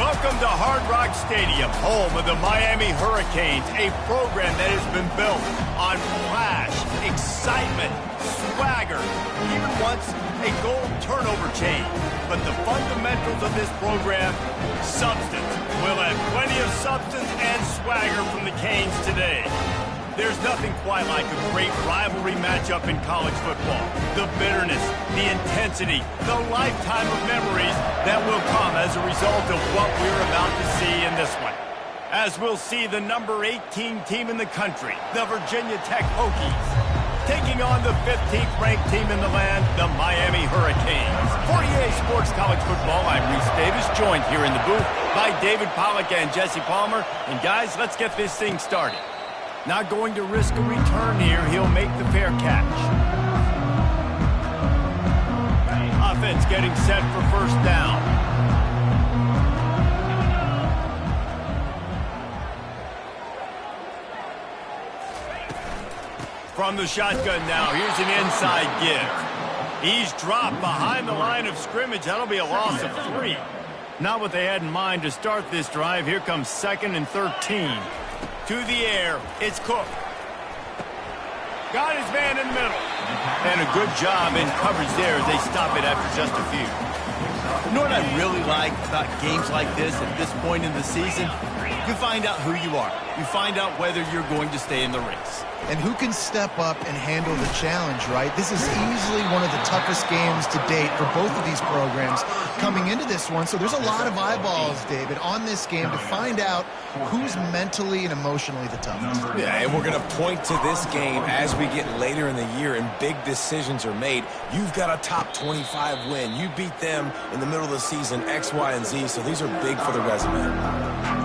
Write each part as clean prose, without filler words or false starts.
Welcome to Hard Rock Stadium, home of the Miami Hurricanes, a program that has been built on flash, excitement, swagger, even once a goal turnover chain. But the fundamentals of this program, substance. We'll have plenty of substance and swagger from the Canes today. There's nothing quite like a great rivalry matchup in college football. The bitterness, the intensity, the lifetime of memories that will come as a result of what we're about to see in this one. As we'll see the number 18 team in the country, the Virginia Tech Hokies, taking on the 15th ranked team in the land, the Miami Hurricanes. For EA Sports College Football, I'm Reese Davis, joined here in the booth by David Pollack and Jesse Palmer. And guys, let's get this thing started. Not going to risk a return here. He'll make the fair catch. Offense getting set for first down. From the shotgun now, here's an inside give. He's dropped behind the line of scrimmage. That'll be a loss of 3. Not what they had in mind to start this drive. Here comes 2nd and 13. To the air, it's Cook. Got his man in the middle. And a good job in coverage there as they stop it after just a few. You know what I really like about games like this at this point in the season? You find out who you are. You find out whether you're going to stay in the race. And who can step up and handle the challenge, right? This is easily one of the toughest games to date for both of these programs coming into this one. So there's a lot of eyeballs, David, on this game to find out who's mentally and emotionally the toughest. Yeah, and we're going to point to this game as we get later in the year and big decisions are made. You've got a top 25 win. You beat them in the middle of the season, X, Y, and Z, so these are big for the resume.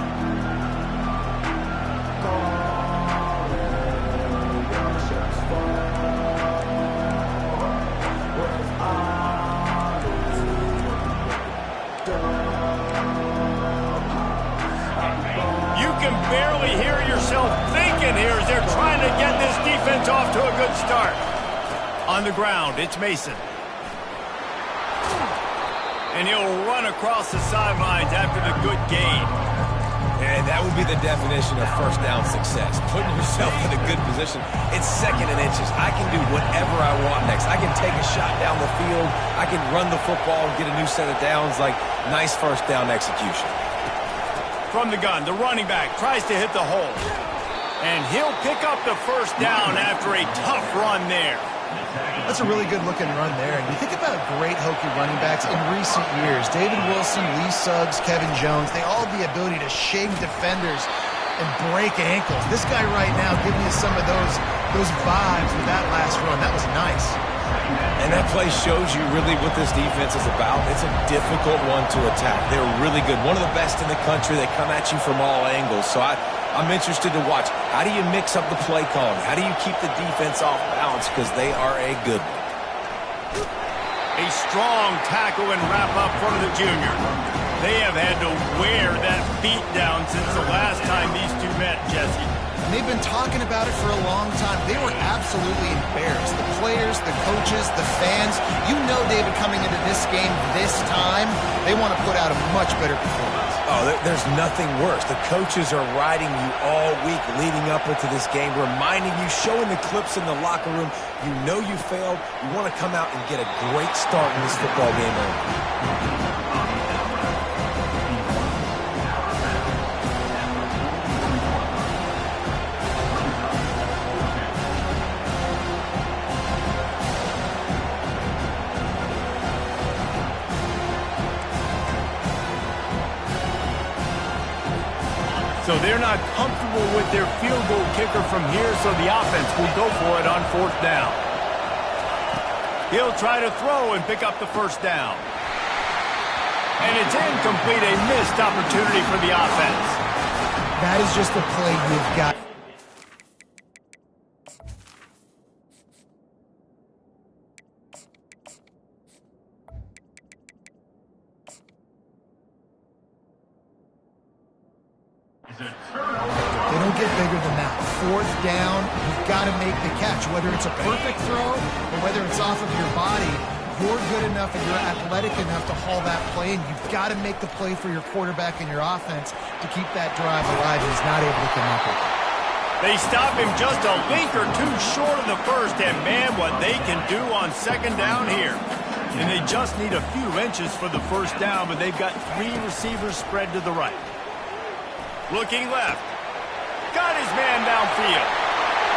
Barely hear yourself thinking here as they're trying to get this defense off to a good start. On the ground, it's Mason. And he'll run across the sidelines after the good gain. And that would be the definition of first down success. Putting yourself in a good position. It's 2nd and inches. I can do whatever I want next. I can take a shot down the field. I can run the football and get a new set of downs. Like, nice first down execution. From the gun, the running back tries to hit the hole. And he'll pick up the first down after a tough run there. That's a really good-looking run there. And you think about great Hokie running backs in recent years. David Wilson, Lee Suggs, Kevin Jones, they all have the ability to shake defenders and break ankles. This guy right now giving you some of those vibes with that last run. That was nice. And that play shows you really what this defense is about. It's a difficult one to attack. They're really good. One of the best in the country. They come at you from all angles. So I'm interested to watch. How do you mix up the play calling? How do you keep the defense off balance? Because they are a good one. A strong tackle and wrap up from the junior. They have had to wear that beat down since the last time these two met, Jesse. And they've been talking about it for a long time. They were absolutely embarrassed. The players, the coaches, the fans. You know, David, coming into this game this time, they want to put out a much better performance. Oh, there's nothing worse. The coaches are riding you all week leading up into this game, reminding you, showing the clips in the locker room. You know you failed. You want to come out and get a great start in this football game early. So they're not comfortable with their field goal kicker from here, so the offense will go for it on 4th down. He'll try to throw and pick up the first down. And it's incomplete, a missed opportunity for the offense. That is just a play you've got. They don't get bigger than that. 4th down, you've got to make the catch. Whether it's a perfect throw or whether it's off of your body, you're good enough and you're athletic enough to haul that play, and you've got to make the play for your quarterback and your offense to keep that drive alive. He's not able to come up with it. They stop him just a link or two short of the first, and man, what they can do on second down here. And they just need a few inches for the first down, but they've got 3 receivers spread to the right. Looking left. Got his man downfield.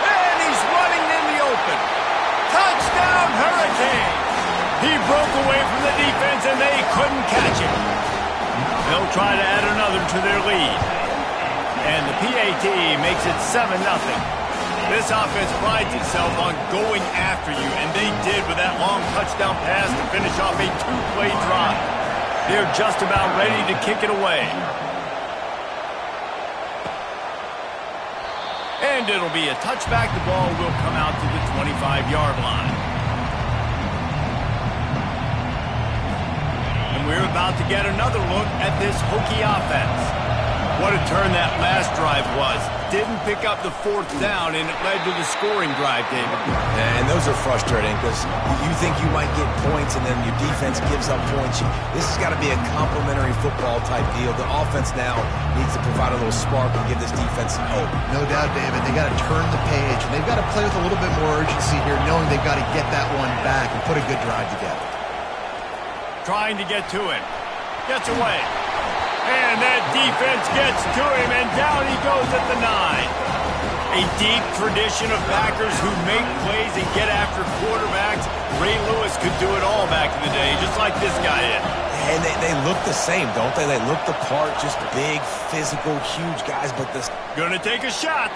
And he's running in the open. Touchdown, Hurricanes! He broke away from the defense, and they couldn't catch him. They'll try to add another to their lead. And the PAT makes it 7-0. This offense prides itself on going after you, and they did with that long touchdown pass to finish off a 2-play drive. They're just about ready to kick it away. And it'll be a touchback. The ball will come out to the 25-yard line. And we're about to get another look at this Hokie offense. What a turn that last drive was. Didn't pick up the 4th down, and it led to the scoring drive, David. And those are frustrating because you think you might get points, and then your defense gives up points. This has got to be a complementary football-type deal. The offense now needs to provide a little spark and give this defense some hope. No doubt, David. They got to turn the page, and they've got to play with a little bit more urgency here, knowing they've got to get that one back and put a good drive together. Trying to get to him. Gets away. And that defense gets to him, and down he goes at the 9. A deep tradition of backers who make plays and get after quarterbacks. Ray Lewis could do it all back in the day, just like this guy did. And they look the same, don't they? They look the part, just big, physical, huge guys, but this... Gonna take a shot.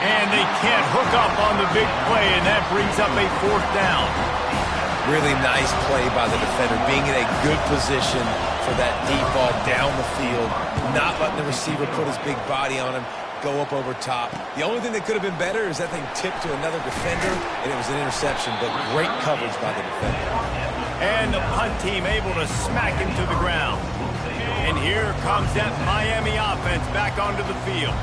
And they can't hook up on the big play, and that brings up a 4th down. Really nice play by the defender, being in a good position for that deep ball down the field, not letting the receiver put his big body on him, go up over top. The only thing that could have been better is that thing tipped to another defender, and it was an interception, but great coverage by the defender. And the punt team able to smack him to the ground. And here comes that Miami offense back onto the field.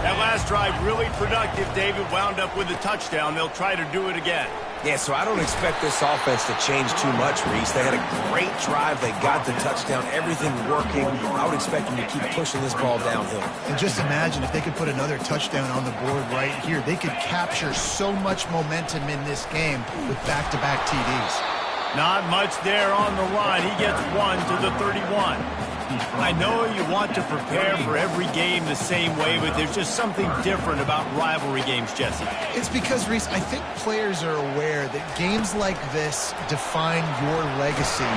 That last drive really productive. David wound up with a touchdown. They'll try to do it again. Yeah, so I don't expect this offense to change too much, Reese. They had a great drive. They got the touchdown. Everything working. I would expect them to keep pushing this ball downhill. And just imagine if they could put another touchdown on the board right here. They could capture so much momentum in this game with back-to-back TDs. Not much there on the line. He gets 1 to the 31. I know you want to prepare for every game the same way, but there's just something different about rivalry games, Jesse. It's because, Reese, I think players are aware that games like this define your legacy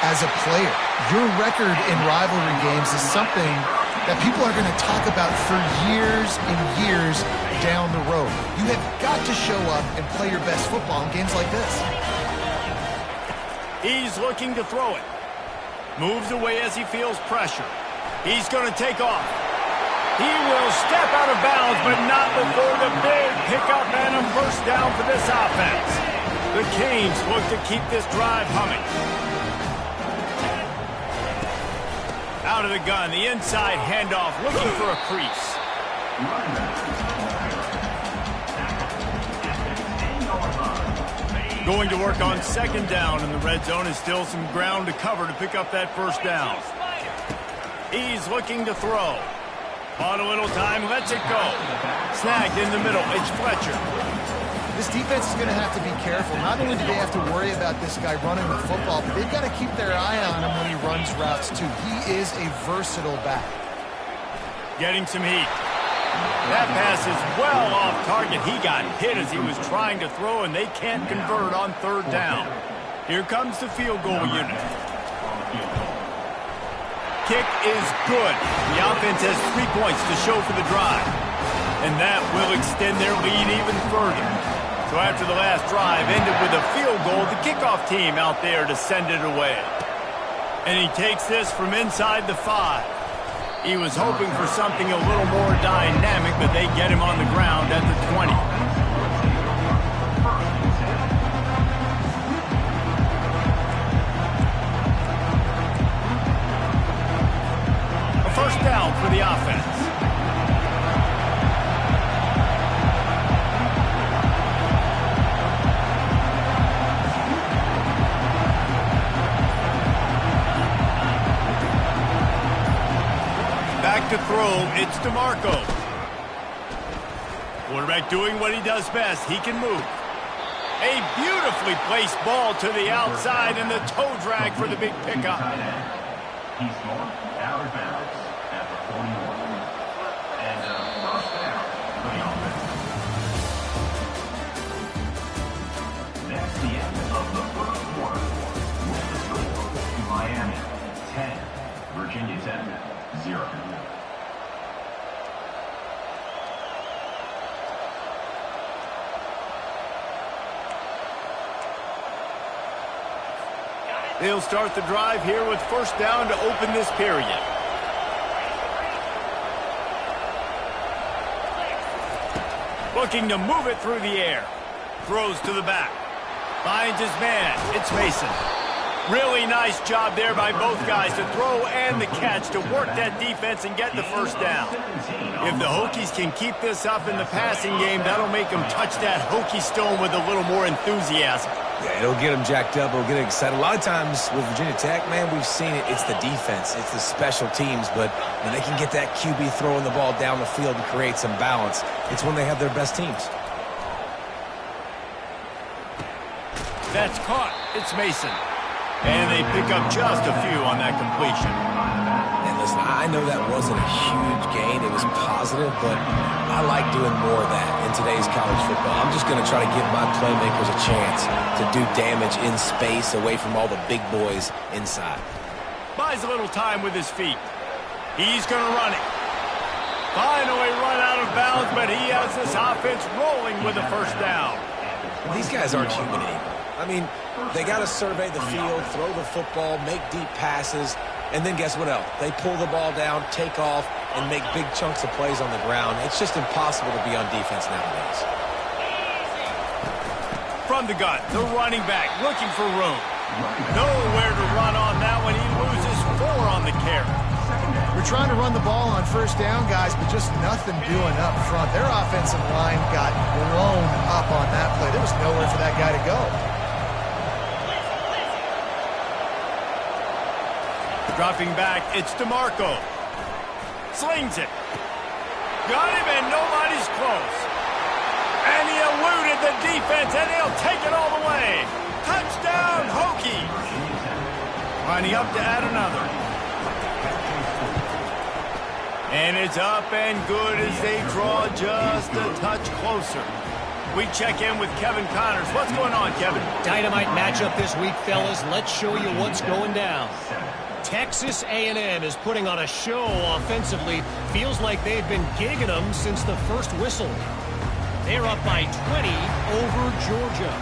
as a player. Your record in rivalry games is something that people are going to talk about for years and years down the road. You have got to show up and play your best football in games like this. He's looking to throw it. Moves away as he feels pressure. He's going to take off. He will step out of bounds, but not before the big pickup and a first down for this offense. The Canes look to keep this drive humming. Out of the gun, the inside handoff, looking for a crease. Going to work on second down in the red zone, is still some ground to cover to pick up that first down. He's looking to throw. On a little time, lets it go. Snagged in the middle, it's Fletcher. This defense is going to have to be careful. Not only do they have to worry about this guy running the football, but they've got to keep their eye on him when he runs routes too. He is a versatile back. Getting some heat. That pass is well off target. He got hit as he was trying to throw, and they can't convert on third down. Here comes the field goal unit. Kick is good. The offense has 3 points to show for the drive, and that will extend their lead even further. So after the last drive ended with a field goal, the kickoff team out there to send it away. And he takes this from inside the 5. He was hoping for something a little more dynamic, but they get him on the ground at the 20. A first down for the offense. to throw. It's DeMarco. Quarterback doing what he does best. He can move. A beautifully placed ball to the outside, and the toe drag for the big pickup. He's going out of bounds at the 41. And first down for the offense. That's the end of the first quarter. With the score, Miami 10, Virginia Tech 0. They'll start the drive here with first down to open this period. Looking to move it through the air. Throws to the back. Finds his man. It's Mason. Really nice job there by both guys to throw and the catch to work that defense and get the first down. If the Hokies can keep this up in the passing game, that'll make them touch that Hokie stone with a little more enthusiasm. Yeah, it'll get them jacked up. It'll get them excited. A lot of times with Virginia Tech, man, we've seen it. It's the defense. It's the special teams. But when they can get that QB throwing the ball down the field and create some balance, it's when they have their best teams. That's caught. It's Mason. And they pick up just a few on that completion. And listen, I know that wasn't a huge gain. It was positive, but I like doing more of that in today's college football. I'm just going to try to give my playmakers a chance to do damage in space away from all the big boys inside. Buys a little time with his feet. He's going to run it. Finally run out of bounds, but he has this offense rolling with a first down. These guys aren't human anymore. I mean, they got to survey the field, throw the football, make deep passes, and then guess what else? They pull the ball down, take off, and make big chunks of plays on the ground. It's just impossible to be on defense nowadays. From the gun, the running back looking for room. Nowhere to run on that one. He loses 4 on the carry. We're trying to run the ball on first down, guys, but just nothing doing up front. Their offensive line got blown up on that play. There was nowhere for that guy to go. Dropping back, it's DeMarco. Slings it. Got him, and nobody's close. And he eluded the defense, and he'll take it all the way. Touchdown, Hokies. Lining up to add another. And it's up and good as they draw just a touch closer. We check in with Kevin Connors. What's going on, Kevin? Dynamite matchup this week, fellas. Let's show you what's going down. Texas A&M is putting on a show offensively. Feels like they've been gigging them since the first whistle. They're up by 20 over Georgia.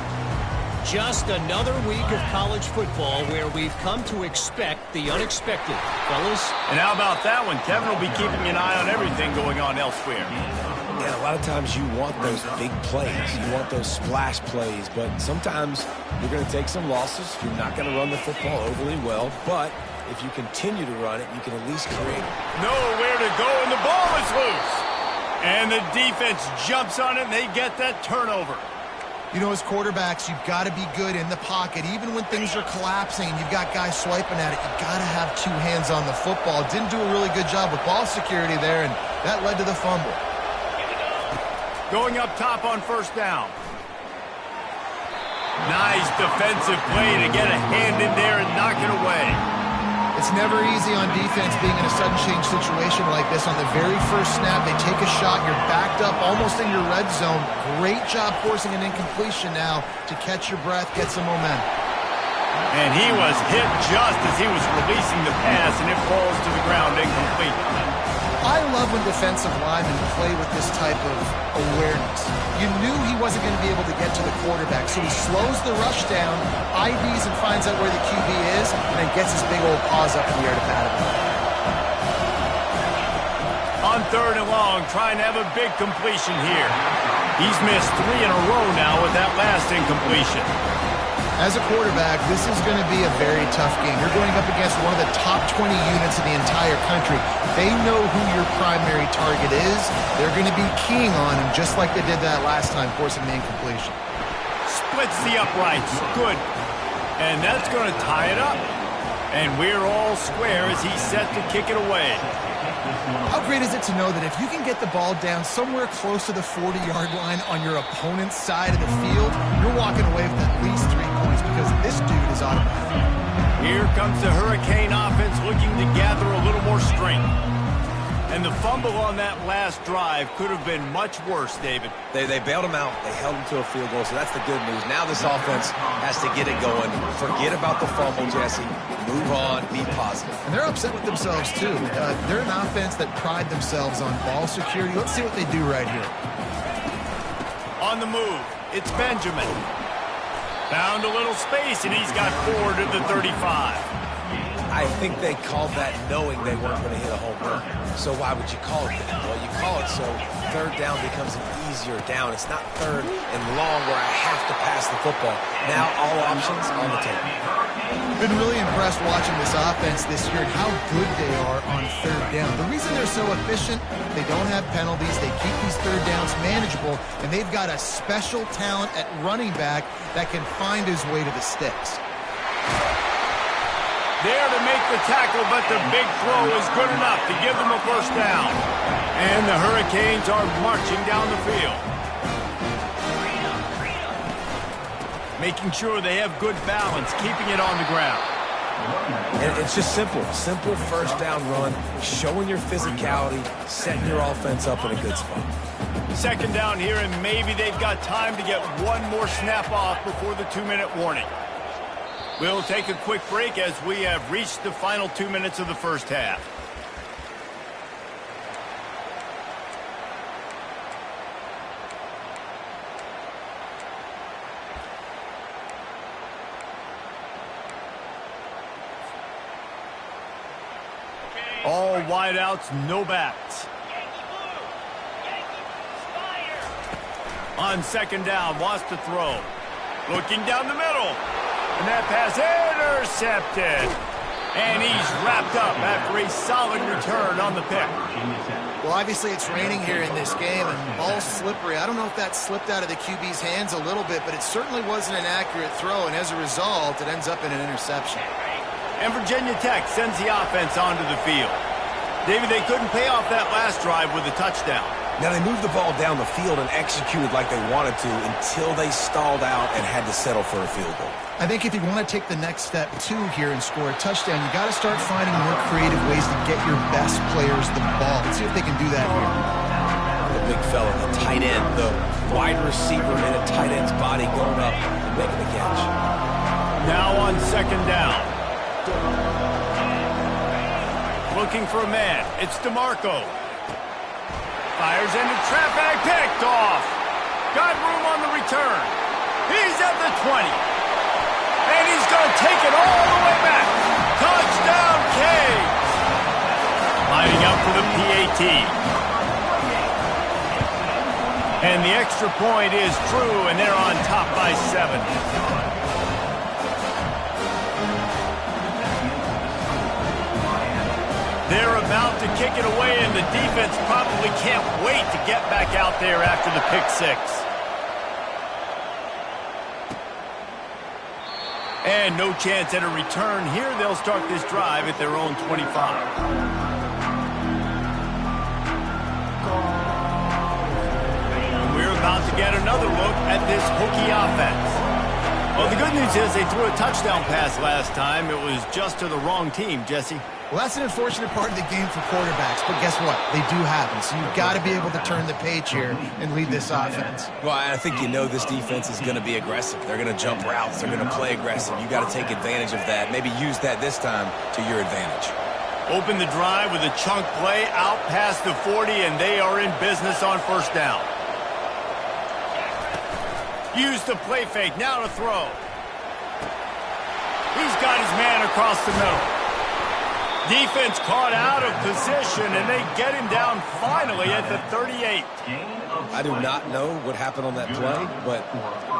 Just another week of college football where we've come to expect the unexpected, fellas. And how about that one? Kevin will be keeping an eye on everything going on elsewhere. Yeah, a lot of times you want those big plays. You want those splash plays, but sometimes you're going to take some losses. You're not going to run the football overly well, but if you continue to run it, you can at least create it. Nowhere to go, and the ball is loose. And the defense jumps on it, and they get that turnover. You know, as quarterbacks, you've got to be good in the pocket. Even when things are collapsing and you've got guys swiping at it, you've got to have 2 hands on the football. Didn't do a really good job with ball security there, and that led to the fumble. Going up top on first down. Nice defensive play to get a hand in there and knock it away. It's never easy on defense being in a sudden change situation like this. On the very first snap, they take a shot. You're backed up almost in your red zone. Great job forcing an incompletion now to catch your breath, get some momentum. And he was hit just as he was releasing the pass, and it falls to the ground incomplete. I love when defensive linemen play with this type of awareness. You knew he wasn't going to be able to get to the quarterback, so he slows the rush down, IDs and finds out where the QB is, and then gets his big old paws up in the air to pat him. On third and long, trying to have a big completion here. He's missed 3 in a row now with that last incompletion. As a quarterback, this is going to be a very tough game. You're going up against one of the top 20 units in the entire country. They know who your primary target is. They're going to be keying on him just like they did that last time, forcing the incompletion. Splits the uprights. Good. And that's going to tie it up. And we're all square as he's set to kick it away. How great is it to know that if you can get the ball down somewhere close to the 40-yard line on your opponent's side of the field, you're walking away with at least 3 points because this dude is automatic. Here comes the Hurricane offense looking to gather a little more strength. And the fumble on that last drive could have been much worse, David. They bailed him out. They held him to a field goal, so that's the good news. Now this offense has to get it going. Forget about the fumble, Jesse. Move on. Be positive. And they're upset with themselves, too. They're an offense that pride themselves on ball security. Let's see what they do right here. On the move, it's Benjamin. Found a little space, and he's got 4 to the 35. I think they called that knowing they weren't going to hit a home run. So why would you call it that? Well, you call it so third down becomes an easier down. It's not third and long where I have to pass the football. Now all options on the table. Been really impressed watching this offense this year and how good they are on third down. The reason they're so efficient, they don't have penalties, they keep these third downs manageable, and they've got a special talent at running back that can find his way to the sticks. There to make the tackle, but the big throw is good enough to give them a first down. And the Hurricanes are marching down the field. Making sure they have good balance, keeping it on the ground. And it's just simple. Simple first down run, showing your physicality, setting your offense up in a good spot. Second down here, and maybe they've got time to get one more snap off before the 2-minute warning. We'll take a quick break as we have reached the final 2 minutes of the first half. All wideouts, no backs. On second down, wants to throw. Looking down the middle. And that pass intercepted. And he's wrapped up after a solid return on the pick. Well, obviously it's raining here in this game, and the ball's slippery. I don't know if that slipped out of the QB's hands a little bit, but it certainly wasn't an accurate throw, and as a result, it ends up in an interception. And Virginia Tech sends the offense onto the field. David, they couldn't pay off that last drive with a touchdown. Now, they moved the ball down the field and executed like they wanted to until they stalled out and had to settle for a field goal. I think if you want to take the next step, too, here and score a touchdown, you got to start finding more creative ways to get your best players the ball. Let's see if they can do that here. The big fella, the tight end, the wide receiver in a tight end's body going up and making the catch. Now on second down. Looking for a man. It's DeMarco. Fires into traffic, picked off. Got room on the return. He's at the 20. And he's going to take it all the way back. Touchdown, Canes. Lining up for the PAT. And the extra point is true, and they're on top by 7. They're about to kick it away, and the defense probably can't wait to get back out there after the pick 6. And no chance at a return here. They'll start this drive at their own 25. We're about to get another look at this Hokie offense. Well, the good news is they threw a touchdown pass last time. It was just to the wrong team, Jesse. Well, that's an unfortunate part of the game for quarterbacks, but guess what? They do happen, so you've got to be able to turn the page here and lead this offense. Well, I think you know this defense is going to be aggressive. They're going to jump routes. They're going to play aggressive. You got to take advantage of that. Maybe use that this time to your advantage. Open the drive with a chunk play out past the 40, and they are in business on first down. Use the play fake. Now to throw. He's got his man across the middle. Defense caught out of position, and they get him down finally at the 38. I do not know what happened on that play, but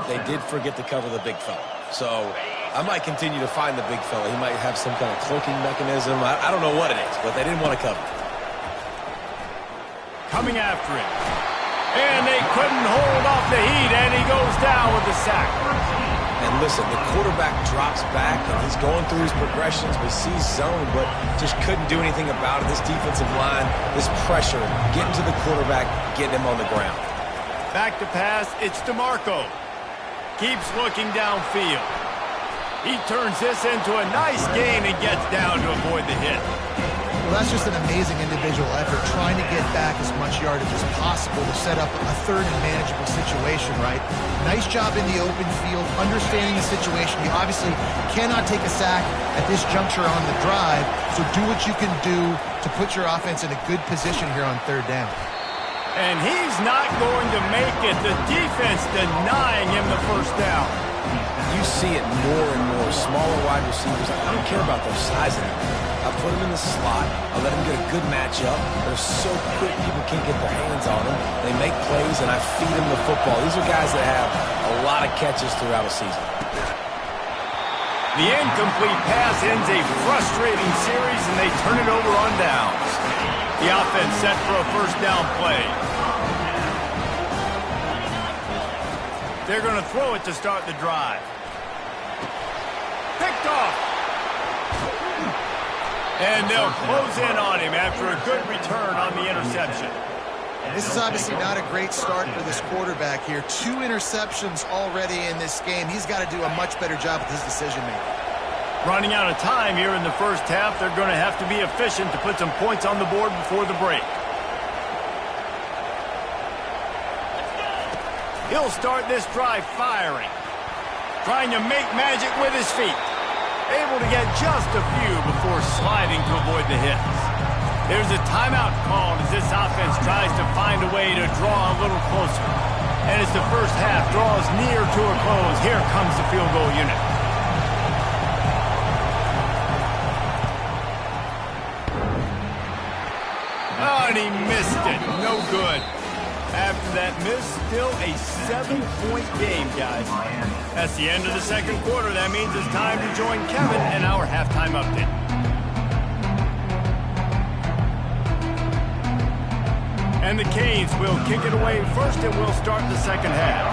they did forget to cover the big fella. So I might continue to find the big fella. He might have some kind of cloaking mechanism. I don't know what it is, but they didn't want to cover it. Coming after him. And they couldn't hold off the heat, and he goes down with the sack. And listen, the quarterback drops back, and he's going through his progressions. We see zone, but just couldn't do anything about it. This defensive line, this pressure, getting to the quarterback, getting him on the ground. Back to pass, it's DeMarco. Keeps looking downfield. He turns this into a nice gain and gets down to avoid the hit. Well, that's just an amazing individual effort, trying to get back as much yardage as possible to set up a third and manageable situation, right? Nice job in the open field, understanding the situation. You obviously cannot take a sack at this juncture on the drive, so do what you can do to put your offense in a good position here on third down. And he's not going to make it. The defense denying him the first down. You see it more and more. Smaller wide receivers, I don't care about their size anymore. I put them in the slot. I let them get a good matchup. They're so quick, people can't get their hands on them. They make plays, and I feed them the football. These are guys that have a lot of catches throughout a season. The incomplete pass ends a frustrating series, and they turn it over on downs. The offense set for a first down play. They're going to throw it to start the drive. Picked off. And they'll close in on him after a good return on the interception. This is obviously not a great start for this quarterback here. 2 interceptions already in this game. He's got to do a much better job with his decision-making. Running out of time here in the first half, they're going to have to be efficient to put some points on the board before the break. He'll start this drive firing. Trying to make magic with his feet. Able to get just a few before sliding to avoid the hits. There's a timeout called as this offense tries to find a way to draw a little closer. And as the first half draws near to a close, here comes the field goal unit. Oh, and he missed it. No good. After that miss, still a 7-point game, guys. That's the end of the second quarter. That means it's time to join Kevin in our halftime update. And the Canes will kick it away first, and we'll start the second half.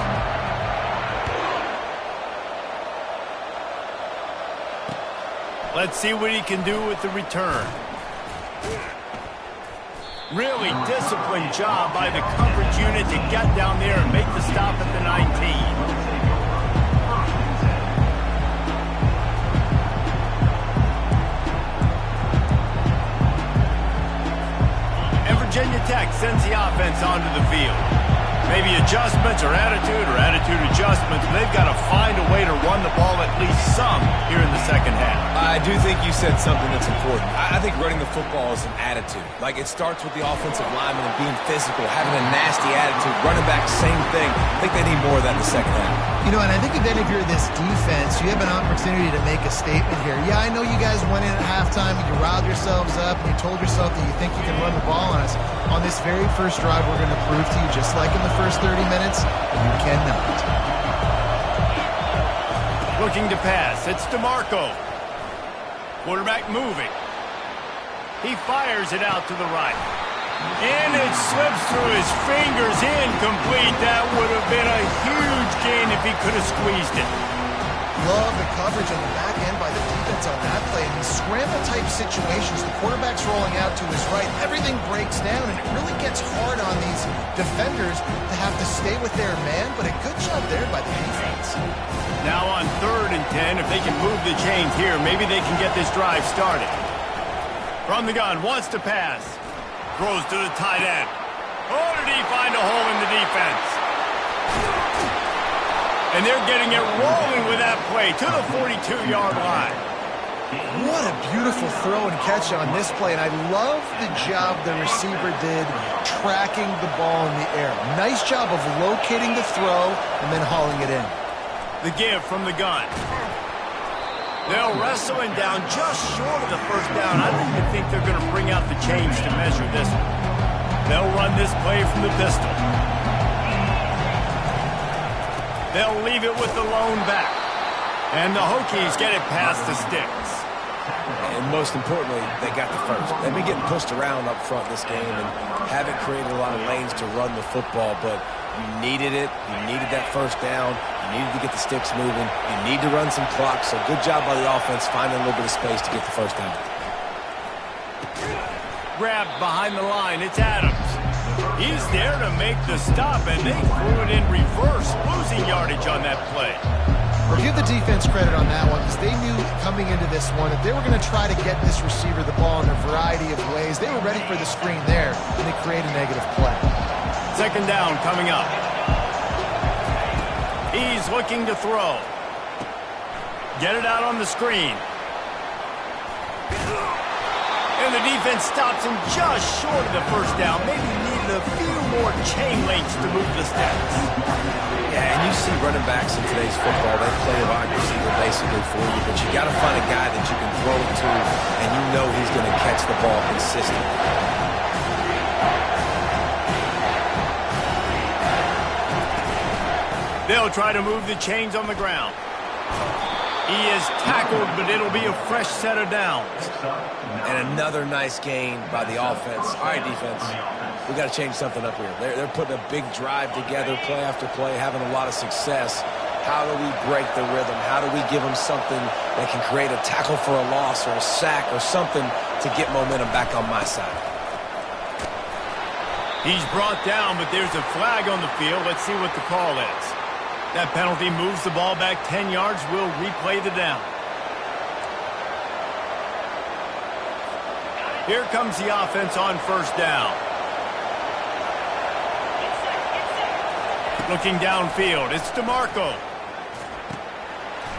Let's see what he can do with the return. Really disciplined job by the coverage unit to get down there and make the stop at the 19. And Virginia Tech sends the offense onto the field. Maybe adjustments or attitude adjustments. They've got to find a way to run the ball at least some here in the second half. I do think you said something that's important. I think running the football is an attitude. Like, it starts with the offensive lineman and being physical, having a nasty attitude. Running back, same thing. I think they need more of that in the second half. You know, and I think if you're this defense, you have an opportunity to make a statement here. Yeah, I know you guys went in at halftime and you riled yourselves up and you told yourself that you think you can run the ball on us. On this very first drive, we're going to prove to you, just like in the first 30 minutes, that you cannot. Looking to pass. It's DeMarco. Quarterback moving. He fires it out to the right. And it slips through his fingers, incomplete. That would have been a huge gain if he could have squeezed it. Love the coverage on the back end by the defense on that play. In these scramble-type situations, the quarterback's rolling out to his right. Everything breaks down, and it really gets hard on these defenders to have to stay with their man, but a good job there by the defense. Now on 3rd and 10, if they can move the chains here, maybe they can get this drive started. From the gun, wants to pass. Throws to the tight end. Oh, did he find a hole in the defense? And they're getting it rolling with that play to the 42-yard line. What a beautiful throw and catch on this play, and I love the job the receiver did tracking the ball in the air. Nice job of locating the throw and then hauling it in. The give from the gun. They'll wrestle him down just short of the first down. I don't even think they're going to bring out the chains to measure this one. They'll run this play from the pistol. They'll leave it with the lone back. And the Hokies get it past the sticks. And most importantly, they got the first. They've been getting pushed around up front this game and haven't created a lot of lanes to run the football, but You needed it. You needed that first down. You needed to get the sticks moving. You need to run some clock. So good job by the offense finding a little bit of space to get the first down. Grabbed behind the line. It's Adams. He's there to make the stop, and they threw it in reverse, losing yardage on that play. Well, give the defense credit on that one because they knew coming into this one if they were going to try to get this receiver the ball in a variety of ways, they were ready for the screen there, and they create a negative play. Second down coming up. He's looking to throw. Get it out on the screen. And the defense stops him just short of the first down. Maybe needed a few more chain links to move the stats. Yeah, and you see running backs in today's football, they play a wide receiver basically for you, but you got to find a guy that you can throw it to, and you know he's going to catch the ball consistently. They'll try to move the chains on the ground. He is tackled, but it'll be a fresh set of downs. And another nice gain by the offense. All right, defense, we got to change something up here. They're putting a big drive together, play after play, having a lot of success. How do we break the rhythm? How do we give them something that can create a tackle for a loss or a sack or something to get momentum back on my side? He's brought down, but there's a flag on the field. Let's see what the call is. That penalty moves the ball back 10 yards. We'll replay the down. Here comes the offense on first down. Looking downfield, it's DeMarco.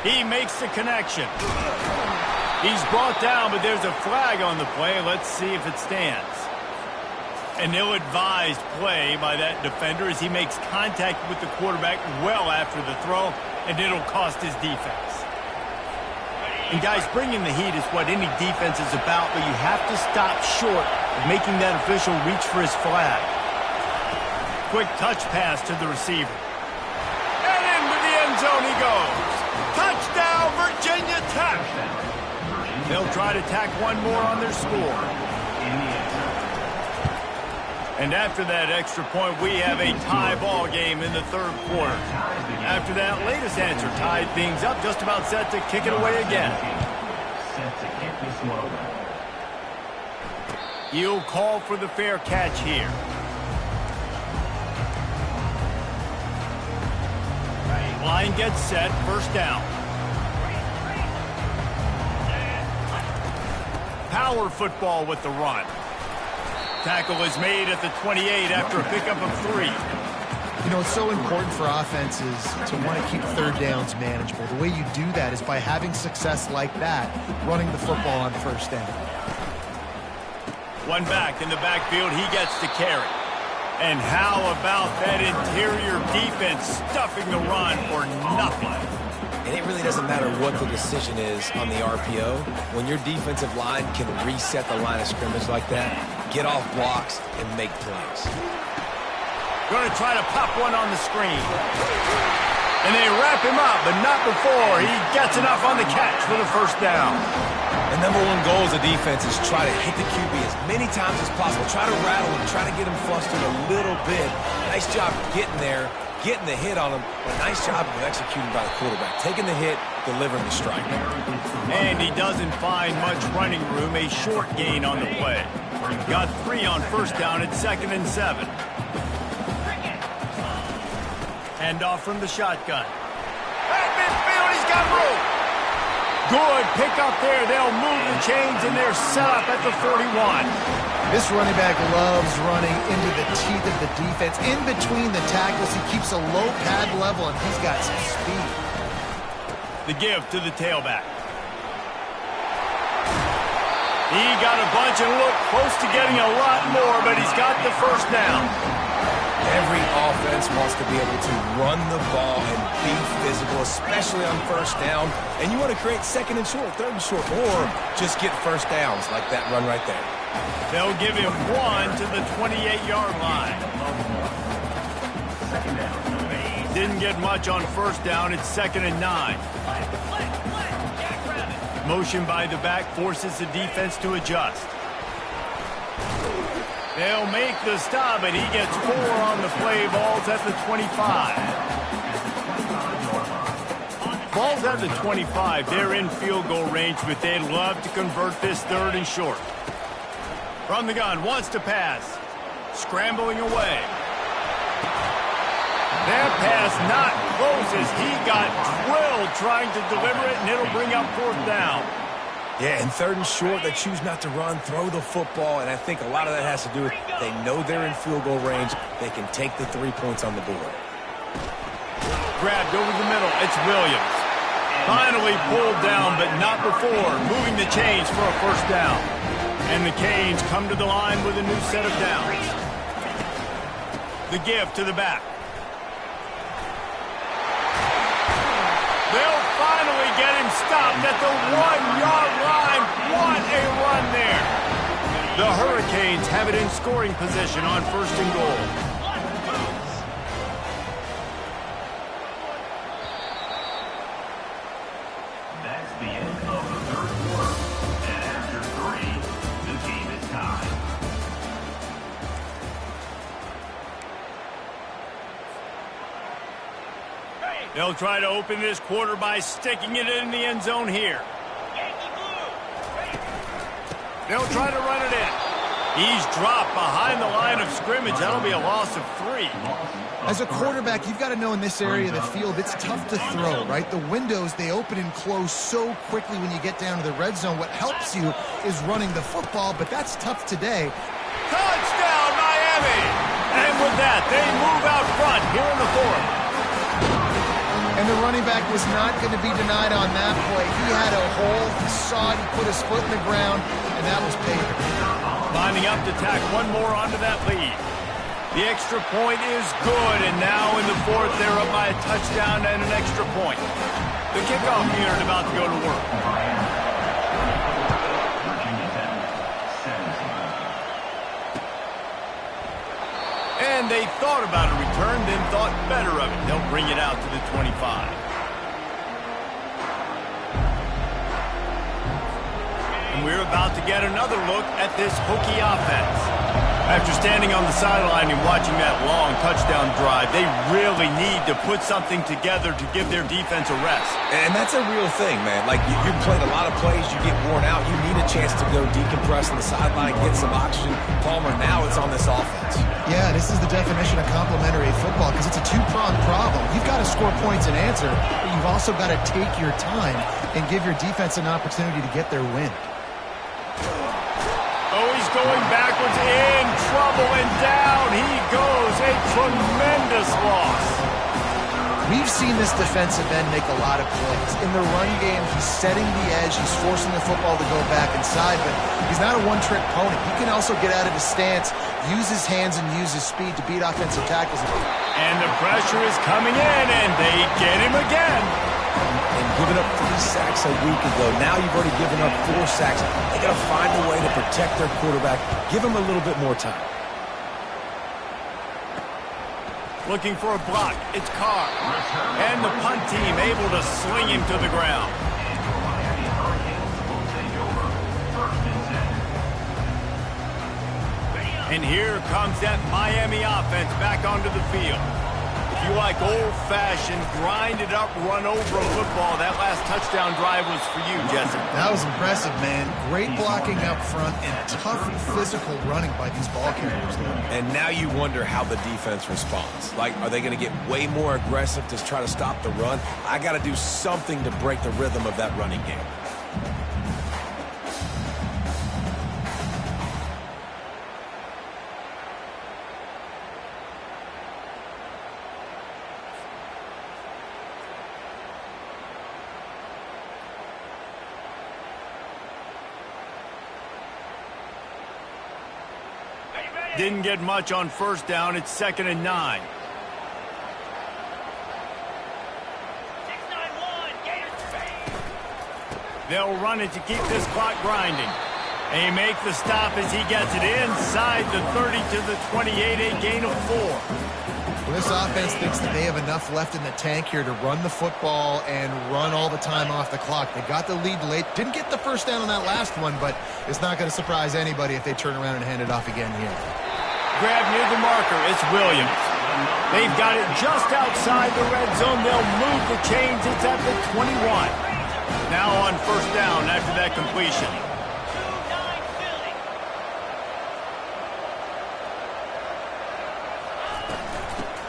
He makes the connection. He's brought down, but there's a flag on the play. Let's see if it stands. An ill-advised play by that defender as he makes contact with the quarterback well after the throw, and it'll cost his defense. And guys, bringing the heat is what any defense is about, but you have to stop short of making that official reach for his flag. Quick touch pass to the receiver. And into the end zone he goes. Touchdown, Virginia Tech. They'll try to tack one more on their score. And after that extra point, we have a tie ball game in the third quarter. After that latest answer tied things up, just about set to kick it away again. Set to kick this one away. He'll call for the fair catch here. Line gets set, first down. Power football with the run. Tackle is made at the 28 after a pickup of 3. You know, it's so important for offenses to want to keep third downs manageable. The way you do that is by having success like that, running the football on first down. One back in the backfield, he gets to carry. And how about that interior defense stuffing the run for nothing? And it really doesn't matter what the decision is on the RPO. When your defensive line can reset the line of scrimmage like that, get off blocks, and make plays. Going to try to pop one on the screen. And they wrap him up, but not before he gets enough on the catch for the first down. The number one goal as a defense is try to hit the QB as many times as possible. Try to rattle him, try to get him flustered a little bit. Nice job getting there, getting the hit on him, but nice job of executing by the quarterback. Taking the hit, delivering the strike. And he doesn't find much running room, a short gain on the play. Got 3 on first down at 2nd and 7. Hand off from the shotgun. At midfield, he's got room. Good pick up there. They'll move the chains, and they're set up at the 41. This running back loves running into the teeth of the defense. In between the tackles, he keeps a low pad level, and he's got some speed. The give to the tailback. He got a bunch and looked close to getting a lot more, but he's got the first down. Every offense wants to be able to run the ball and be physical, especially on first down. And you want to create 2nd and short, 3rd and short, or just get first downs like that run right there. They'll give him 1 to the 28-yard line. Didn't get much on first down. It's 2nd and 9. Motion by the back forces the defense to adjust. They'll make the stop, and he gets 4 on the play. Ball's at the 25. Ball's at the 25. They're in field goal range, but they'd love to convert this 3rd and short. From the gun, wants to pass. Scrambling away. That pass not close as he got drilled trying to deliver it, and it'll bring up 4th down. Yeah, and 3rd and short, they choose not to run, throw the football, and I think a lot of that has to do with they know they're in field goal range. They can take the 3 points on the board. Grabbed over the middle. It's Williams. Finally pulled down, but not before. Moving the chains for a 1st down. And the Canes come to the line with a new set of downs. The give to the back. They'll finally get him stopped at the 1-yard line. What a run there. The Hurricanes have it in scoring position on 1st and goal. That's the end of the 3rd quarter. And after 3, the game is tied. They'll try to open this quarter by sticking it in the end zone here. They'll try to run it in. He's dropped behind the line of scrimmage. That'll be a loss of 3. As a quarterback, you've got to know in this area of the field, it's tough to throw, right? The windows, they open and close so quickly when you get down to the red zone. What helps you is running the football, but that's tough today. Touchdown, Miami! And with that, they move out front here in the 4th. And the running back was not going to be denied on that play. He had a hole, he saw it, he put his foot in the ground, and that was paper. Lining up to tack one more onto that lead. The extra point is good, and now in the 4th, they're up by a touchdown and an extra point. The kickoff unit about to go to work. And they thought about a return, then thought better of it. They'll bring it out to the 25. And we're about to get another look at this Hokie offense. After standing on the sideline and watching that long touchdown drive, they really need to put something together to give their defense a rest. And that's a real thing, man. Like, you've played a lot of plays, you get worn out, you need a chance to go decompress on the sideline, get some oxygen. Palmer, now it's on this offense. Yeah, this is the definition of complementary football because it's a 2-pronged problem. You've got to score points and answer, but you've also got to take your time and give your defense an opportunity to get their win. Oh, he's going backwards, in trouble, and down he goes. A tremendous loss. We've seen this defensive end make a lot of plays. In the run game, he's setting the edge. He's forcing the football to go back inside, but he's not a one-trick pony. He can also get out of his stance, use his hands, and use his speed to beat offensive tackles. And the pressure is coming in, and they get him again. And giving up 3 sacks a week ago. Now you've already given up 4 sacks. They got to find a way to protect their quarterback. Give him a little bit more time. Looking for a block. It's Carr. And the punt team able to sling him to the ground. And here comes that Miami offense back onto the field. If you like old-fashioned, grind-it-up, run-over football, that last touchdown drive was for you, Jesse. That was impressive, man. Great blocking up front and tough physical running by these ball carriers. And now you wonder how the defense responds. Like, are they going to get way more aggressive to try to stop the run? I got to do something to break the rhythm of that running game. Didn't get much on 1st down. It's 2nd and 9. They'll run it to keep this clock grinding. They make the stop as he gets it inside the 30 to the 28, a gain of 4. Well, this offense thinks that they have enough left in the tank here to run the football and run all the time off the clock. They got the lead late. Didn't get the 1st down on that last one, but it's not going to surprise anybody if they turn around and hand it off again here. grab near the marker. It's Williams. They've got it just outside the red zone. They'll move the chains. It's at the 21. Now on first down after that completion.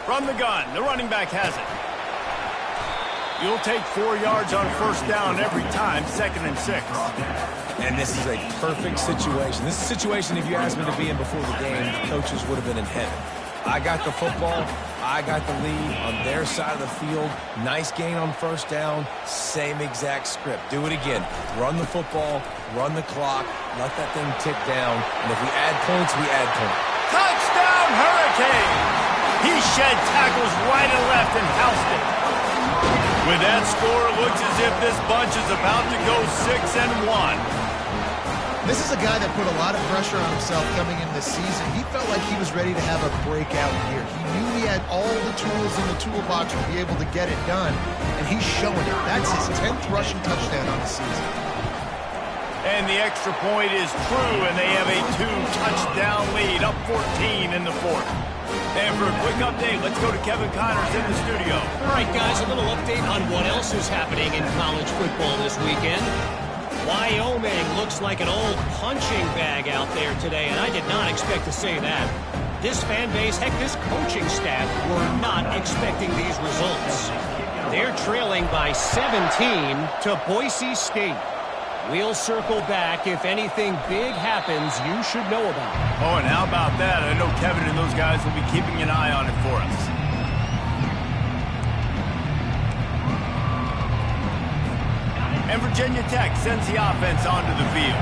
From the gun, the running back has it. You'll take 4 yards on first down every time, 2nd and 6. And this is a perfect situation. This is a situation, if you asked me to be in before the game, the coaches would have been in heaven. I got the football. I got the lead on their side of the field. Nice gain on first down. Same exact script. Do it again. Run the football, run the clock, let that thing tick down. And if we add points, we add points. Touchdown, Hurricane! He shed tackles right and left and housed it. With that score, it looks as if this bunch is about to go 6-1. This is a guy that put a lot of pressure on himself coming into the season. He felt like he was ready to have a breakout year. He knew he had all the tools in the toolbox to be able to get it done, and he's showing it. That's his 10th rushing touchdown on the season. And the extra point is true, and they have a 2-touchdown lead, up 14 in the 4th. And for a quick update, let's go to Kevin Connors in the studio. All right, guys, a little update on what else is happening in college football this weekend. Wyoming looks like an old punching bag out there today, and I did not expect to say that. This fan base, heck, this coaching staff were not expecting these results. They're trailing by 17 to Boise State. We'll circle back if anything big happens you should know about. Oh, and how about that? I know Kevin and those guys will be keeping an eye on it for us. And Virginia Tech sends the offense onto the field.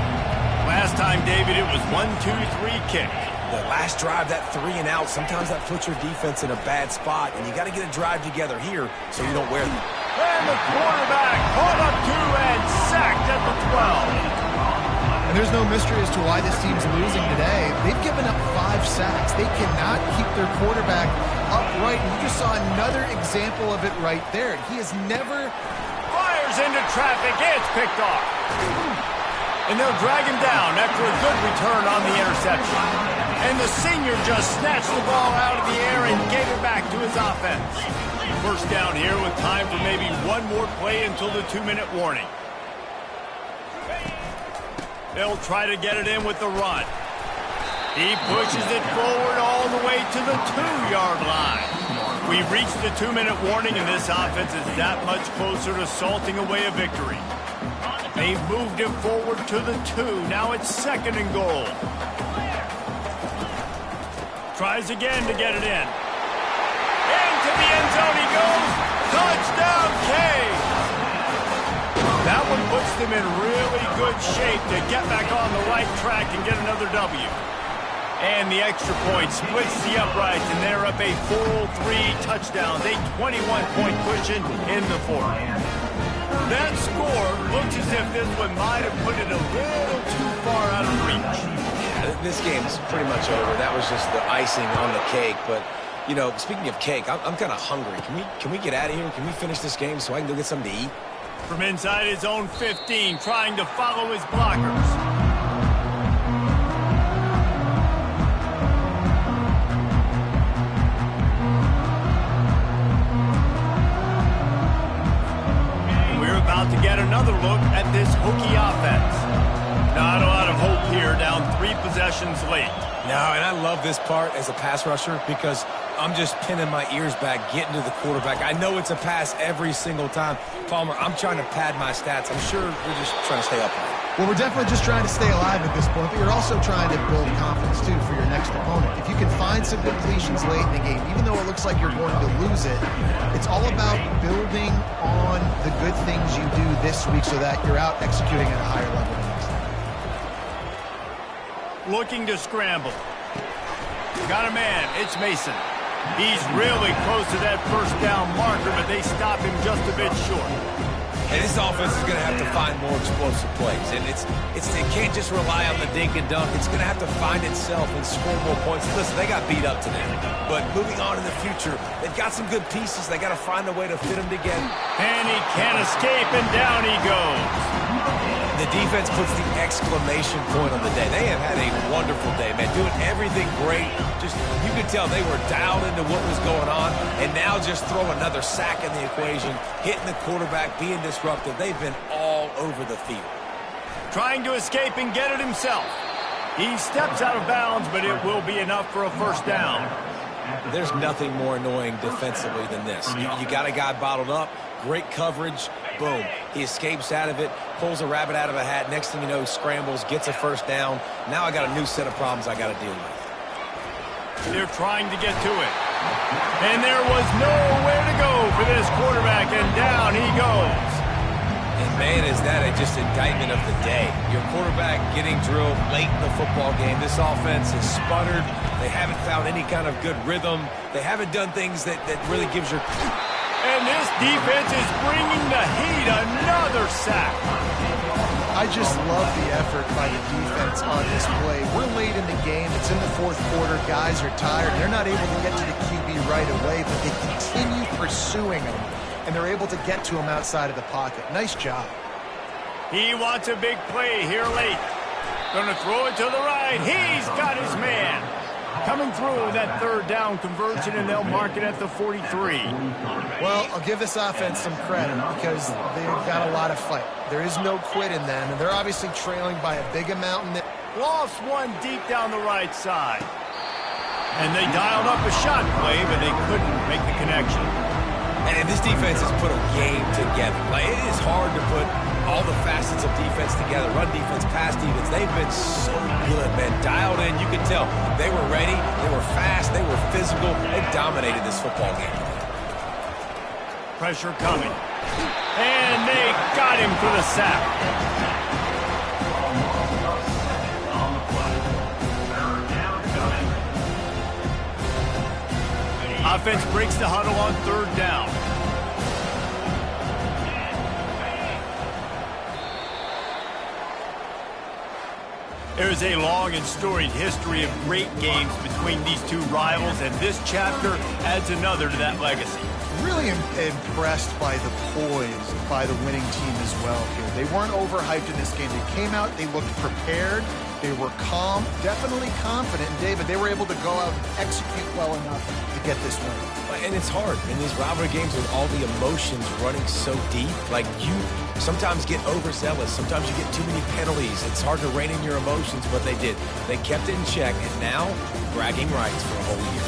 Last time, David, it was 1-2-3 kick. The last drive, that 3 and out, sometimes that puts your defense in a bad spot, and you got to get a drive together here so you don't wear them. And the quarterback caught up to and sacked at the 12. And there's no mystery as to why this team's losing today. They've given up 5 sacks. They cannot keep their quarterback upright, and you just saw another example of it right there. He has never... Fires into traffic. It's picked off. And they'll drag him down after a good return on the interception. And the senior just snatched the ball out of the air and gave it back to his offense. First down here with time for maybe one more play until the 2-minute warning. They'll try to get it in with the run. He pushes it forward all the way to the 2-yard line. We've reached the 2-minute warning, and this offense is that much closer to salting away a victory. They've moved it forward to the 2. Now it's 2nd and goal. Tries again to get it in. Into the end zone he goes. Touchdown, K. That one puts them in really good shape to get back on the right track and get another W. And the extra point splits the uprights, and they're up a full 3 touchdowns, a 21-point cushion in the 4th. That score looks as if this one might have put it a little too far out of reach. This game's pretty much over. That was just the icing on the cake. But, you know, speaking of cake, I'm kind of hungry. Can we get out of here? Can we finish this game so I can go get something to eat? From inside his own 15, trying to follow his blockers. To get another look at this Hokie offense. Not a lot of hope here, down 3 possessions late. No, and I love this part as a pass rusher because I'm just pinning my ears back, getting to the quarterback. I know it's a pass every single time. Palmer, I'm trying to pad my stats. I'm sure we're just trying to stay upright. Well, we're definitely just trying to stay alive at this point, but you're also trying to build confidence, too, for your next opponent. If you can find some completions late in the game, even though it looks like you're going to lose it, it's all about building on the good things you do this week so that you're out executing at a higher level the next time. Looking to scramble. Got a man. It's Mason. He's really close to that first down marker, but they stop him just a bit short. And this offense is going to have to find more explosive plays. And it can't just rely on the dink and dunk. It's going to have to find itself and score more points. Listen, they got beat up today. But moving on in the future, they've got some good pieces. They got to find a way to fit them together. And he can't escape, and down he goes. And the defense puts the exclamation point on the day. They have had a wonderful day, man, doing everything great. Just, you could tell they were dialed into what was going on, and now just throw another sack in the equation, hitting the quarterback, being disruptive. They've been all over the field. Trying to escape and get it himself. He steps out of bounds, but it will be enough for a first down. There's nothing more annoying defensively than this. You got a guy bottled up, great coverage, boom. He escapes out of it, pulls a rabbit out of a hat. Next thing you know, scrambles, gets a first down. Now I got a new set of problems I got to deal with. They're trying to get to it. And there was nowhere to go for this quarterback, and down he goes. And, man, is that just indictment of the day. Your quarterback getting drilled late in the football game. This offense has sputtered. They haven't found any kind of good rhythm. They haven't done things that really gives your... And this defense is bringing the heat. Another sack. I just love the effort by the defense on this play. We're late in the game. It's in the fourth quarter. Guys are tired. They're not able to get to the QB right away, but they continue pursuing him, and they're able to get to him outside of the pocket. Nice job. He wants a big play here late. Gonna throw it to the right. He's got his man. Coming through with that third down conversion, and they'll mark it at the 43. Well, I'll give this offense some credit because they've got a lot of fight. There is no quit in them, and they're obviously trailing by a big amount. Lost one deep down the right side. And they dialed up a shot play, but they couldn't make the connection. And this defense has put a game together. Like, it is hard to put all the facets of defense together. Run defense, pass defense. They've been so good, man. Dialed in. You can tell they were ready. They were fast. They were physical. They dominated this football game. Pressure coming. And they got him for the sack. Offense breaks the huddle on third down. There's a long and storied history of great games between these two rivals, and this chapter adds another to that legacy. Really impressed by the poise by the winning team as well here. They weren't overhyped in this game. They came out, they looked prepared, they were calm, definitely confident. And David, they were able to go out and execute well enough to get this win. And it's hard in these rivalry games with all the emotions running so deep. Like, you sometimes get overzealous. Sometimes you get too many penalties. It's hard to rein in your emotions, but they did. They kept it in check, and now bragging rights for a whole year.